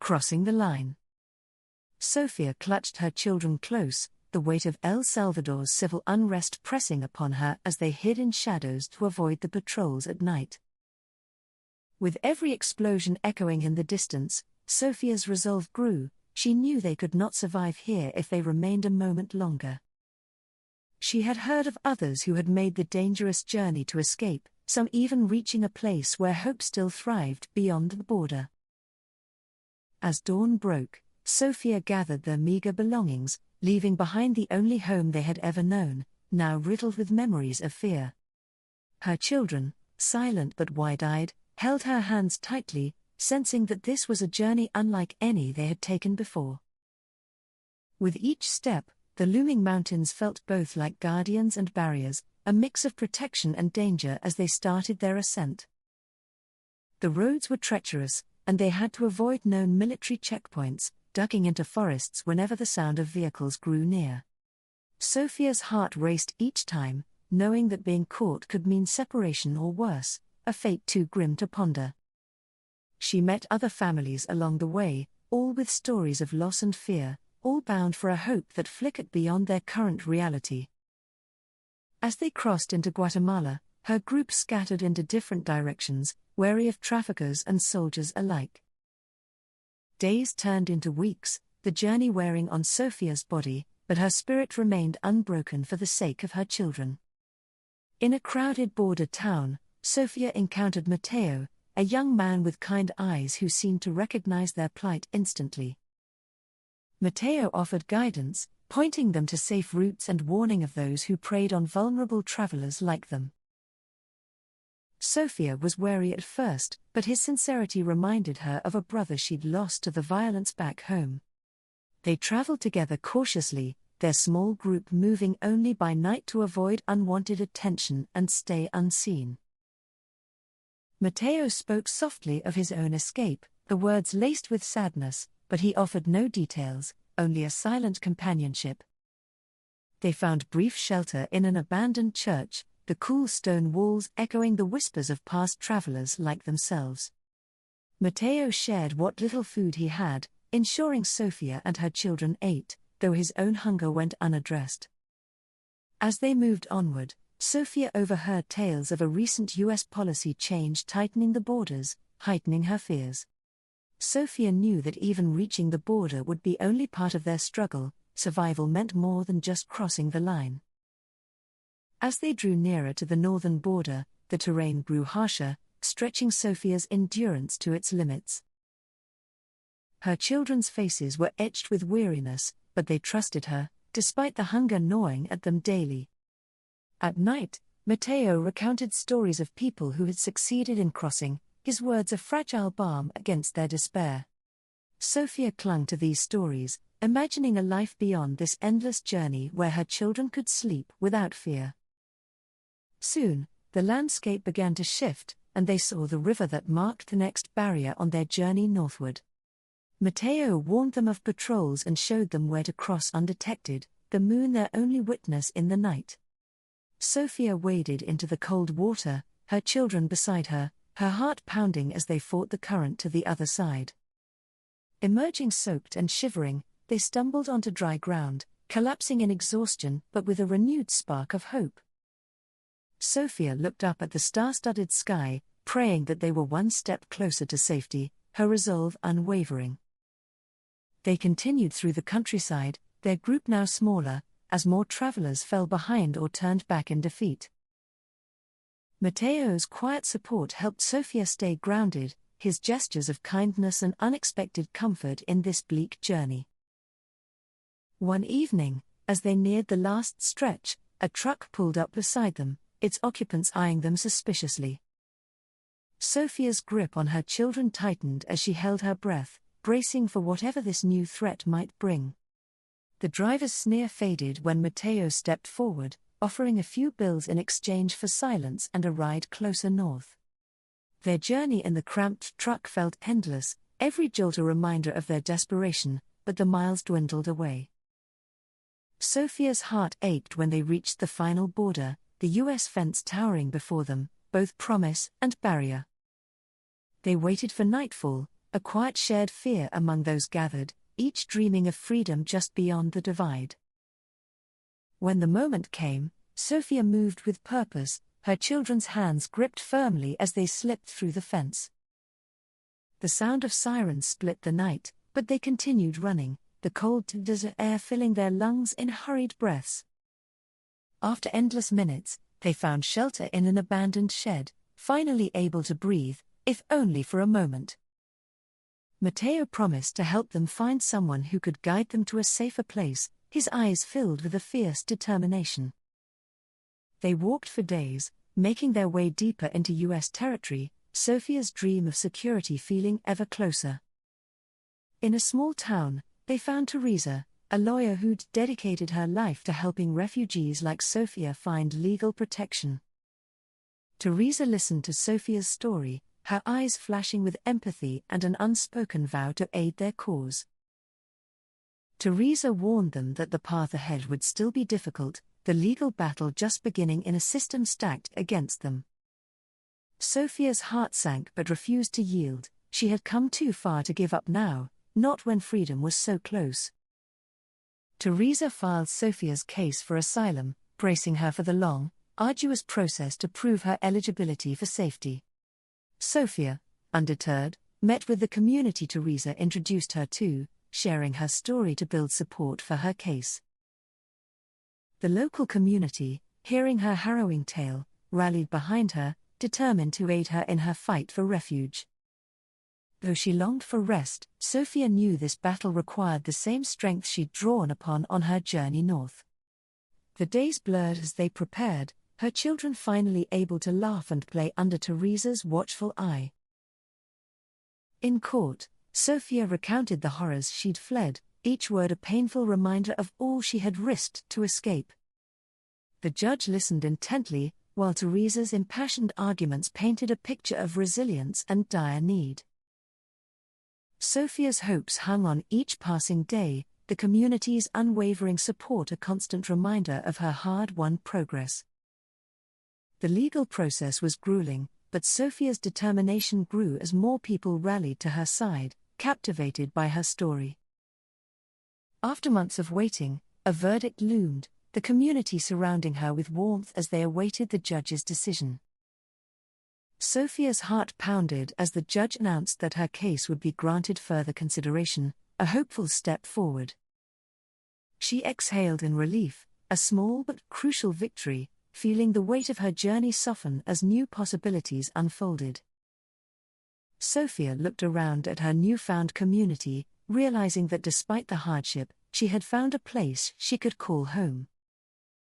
Crossing the line. Sofia clutched her children close, the weight of El Salvador's civil unrest pressing upon her as they hid in shadows to avoid the patrols at night. With every explosion echoing in the distance, Sofia's resolve grew. She knew they could not survive here if they remained a moment longer. She had heard of others who had made the dangerous journey to escape, some even reaching a place where hope still thrived beyond the border. As dawn broke, Sofia gathered their meager belongings, leaving behind the only home they had ever known, now riddled with memories of fear. Her children, silent but wide-eyed, held her hands tightly, sensing that this was a journey unlike any they had taken before. With each step, the looming mountains felt both like guardians and barriers, a mix of protection and danger as they started their ascent. The roads were treacherous, and they had to avoid known military checkpoints, ducking into forests whenever the sound of vehicles grew near. Sofia's heart raced each time, knowing that being caught could mean separation or worse, a fate too grim to ponder. She met other families along the way, all with stories of loss and fear, all bound for a hope that flickered beyond their current reality. As they crossed into Guatemala, her group scattered into different directions, wary of traffickers and soldiers alike. Days turned into weeks, the journey wearing on Sofia's body, but her spirit remained unbroken for the sake of her children. In a crowded border town, Sofia encountered Mateo, a young man with kind eyes who seemed to recognize their plight instantly. Mateo offered guidance, pointing them to safe routes and warning of those who preyed on vulnerable travelers like them. Sofia was wary at first, but his sincerity reminded her of a brother she'd lost to the violence back home. They traveled together cautiously, their small group moving only by night to avoid unwanted attention and stay unseen. Mateo spoke softly of his own escape, the words laced with sadness, but he offered no details, only a silent companionship. They found brief shelter in an abandoned church, the cool stone walls echoing the whispers of past travelers like themselves. Mateo shared what little food he had, ensuring Sofia and her children ate, though his own hunger went unaddressed. As they moved onward, Sofia overheard tales of a recent U.S. policy change tightening the borders, heightening her fears. Sofia knew that even reaching the border would be only part of their struggle. Survival meant more than just crossing the line. As they drew nearer to the northern border, the terrain grew harsher, stretching Sofia's endurance to its limits. Her children's faces were etched with weariness, but they trusted her, despite the hunger gnawing at them daily. At night, Mateo recounted stories of people who had succeeded in crossing, his words a fragile balm against their despair. Sofia clung to these stories, imagining a life beyond this endless journey where her children could sleep without fear. Soon, the landscape began to shift, and they saw the river that marked the next barrier on their journey northward. Mateo warned them of patrols and showed them where to cross undetected, the moon their only witness in the night. Sofia waded into the cold water, her children beside her, her heart pounding as they fought the current to the other side. Emerging soaked and shivering, they stumbled onto dry ground, collapsing in exhaustion but with a renewed spark of hope. Sofia looked up at the star-studded sky, praying that they were one step closer to safety, her resolve unwavering. They continued through the countryside, their group now smaller, as more travelers fell behind or turned back in defeat. Mateo's quiet support helped Sofia stay grounded, his gestures of kindness and unexpected comfort in this bleak journey. One evening, as they neared the last stretch, a truck pulled up beside them, its occupants eyeing them suspiciously. Sofia's grip on her children tightened as she held her breath, bracing for whatever this new threat might bring. The driver's sneer faded when Mateo stepped forward, offering a few bills in exchange for silence and a ride closer north. Their journey in the cramped truck felt endless, every jolt a reminder of their desperation, but the miles dwindled away. Sofia's heart ached when they reached the final border, the U.S. fence towering before them, both promise and barrier. They waited for nightfall, a quiet shared fear among those gathered, each dreaming of freedom just beyond the divide. When the moment came, Sofia moved with purpose, her children's hands gripped firmly as they slipped through the fence. The sound of sirens split the night, but they continued running, the cold desert air filling their lungs in hurried breaths. After endless minutes, they found shelter in an abandoned shed, finally able to breathe, if only for a moment. Matteo promised to help them find someone who could guide them to a safer place, his eyes filled with a fierce determination. They walked for days, making their way deeper into U.S. territory, Sofia's dream of security feeling ever closer. In a small town, they found Teresa, a lawyer who'd dedicated her life to helping refugees like Sofia find legal protection. Teresa listened to Sofia's story, her eyes flashing with empathy and an unspoken vow to aid their cause. Teresa warned them that the path ahead would still be difficult, the legal battle just beginning in a system stacked against them. Sofia's heart sank but refused to yield. She had come too far to give up now, not when freedom was so close. Teresa filed Sofia's case for asylum, bracing her for the long, arduous process to prove her eligibility for safety. Sofia, undeterred, met with the community Teresa introduced her to, sharing her story to build support for her case. The local community, hearing her harrowing tale, rallied behind her, determined to aid her in her fight for refuge. Though she longed for rest, Sofia knew this battle required the same strength she'd drawn upon on her journey north. The days blurred as they prepared, her children finally able to laugh and play under Teresa's watchful eye. In court, Sofia recounted the horrors she'd fled, each word a painful reminder of all she had risked to escape. The judge listened intently, while Teresa's impassioned arguments painted a picture of resilience and dire need. Sofia's hopes hung on each passing day, the community's unwavering support a constant reminder of her hard-won progress. The legal process was grueling, but Sofia's determination grew as more people rallied to her side, captivated by her story. After months of waiting, a verdict loomed, the community surrounding her with warmth as they awaited the judge's decision. Sofia's heart pounded as the judge announced that her case would be granted further consideration, a hopeful step forward. She exhaled in relief, a small but crucial victory, feeling the weight of her journey soften as new possibilities unfolded. Sofia looked around at her newfound community, realizing that despite the hardship, she had found a place she could call home.